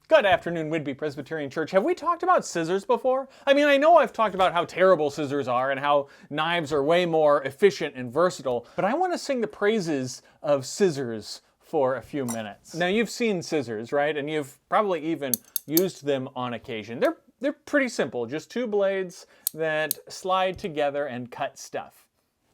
Good afternoon, Whidbey Presbyterian Church. Have we talked about scissors before? I mean, I know I've talked about how terrible scissors are and how knives are way more efficient and versatile, but I want to sing the praises of scissors for a few minutes. Now, you've seen scissors, right? And you've probably even used them on occasion. They're pretty simple, just two blades that slide together and cut stuff.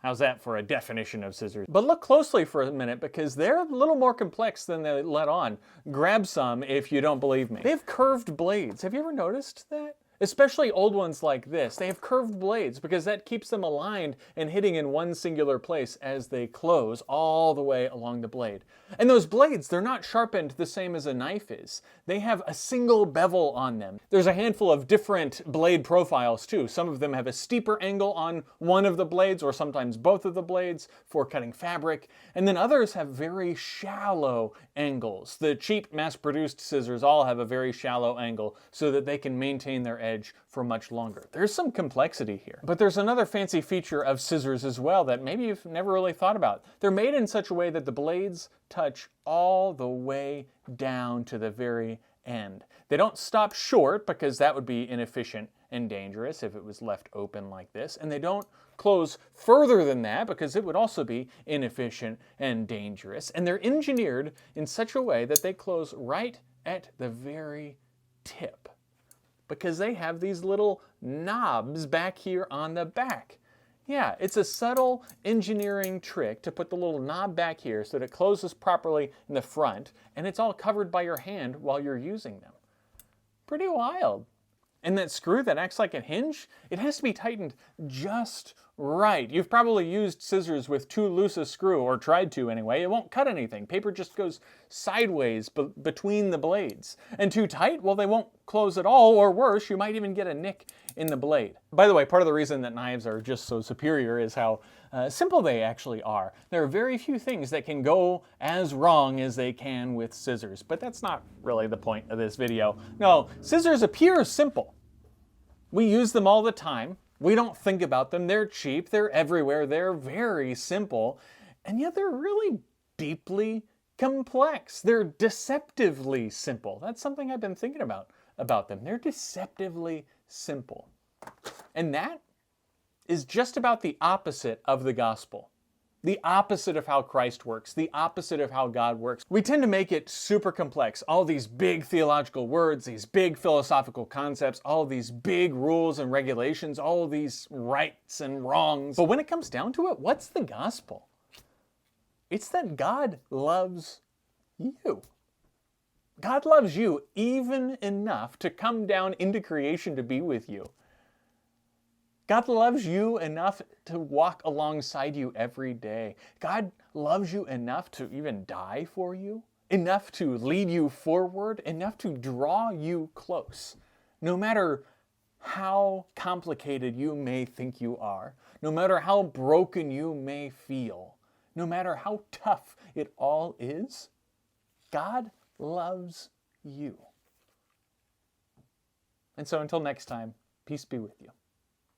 How's that for a definition of scissors? But look closely for a minute because they're a little more complex than they let on. Grab some if you don't believe me. They have curved blades. Have you ever noticed that? Especially old ones like this. They have curved blades because that keeps them aligned and hitting in one singular place as they close all the way along the blade. And those blades, they're not sharpened the same as a knife is. They have a single bevel on them. There's a handful of different blade profiles too. Some of them have a steeper angle on one of the blades or sometimes both of the blades for cutting fabric. And then others have very shallow angles. The cheap mass-produced scissors all have a very shallow angle so that they can maintain their edge for much longer. There's some complexity here. But there's another fancy feature of scissors as well that maybe you've never really thought about. They're made in such a way that the blades touch all the way down to the very end. They don't stop short because that would be inefficient and dangerous if it was left open like this. And they don't close further than that because it would also be inefficient and dangerous. And they're engineered in such a way that they close right at the very tip, because they have these little knobs back here on the back. Yeah, it's a subtle engineering trick to put the little knob back here so that it closes properly in the front, and it's all covered by your hand while you're using them. Pretty wild. And that screw that acts like a hinge, it has to be tightened just right. You've probably used scissors with too loose a screw, or tried to anyway. It won't cut anything. Paper just goes sideways between the blades. And too tight, well, they won't close at all, or worse, you might even get a nick in the blade. By the way, part of the reason that knives are just so superior is how simple they actually are. There are very few things that can go as wrong as they can with scissors, but that's not really the point of this video. No, scissors appear simple. We use them all the time. We don't think about them. They're cheap. They're everywhere. They're very simple. And yet they're really deeply complex. They're deceptively simple. That's something I've been thinking about them. They're deceptively simple. And that is just about the opposite of the gospel. The opposite of how Christ works, the opposite of how God works. We tend to make it super complex. All these big theological words, these big philosophical concepts, all these big rules and regulations, all these rights and wrongs. But when it comes down to it, what's the gospel? It's that God loves you. God loves you even enough to come down into creation to be with you. God loves you enough to walk alongside you every day. God loves you enough to even die for you, enough to lead you forward, enough to draw you close. No matter how complicated you may think you are, no matter how broken you may feel, no matter how tough it all is, God loves you. And so until next time, peace be with you.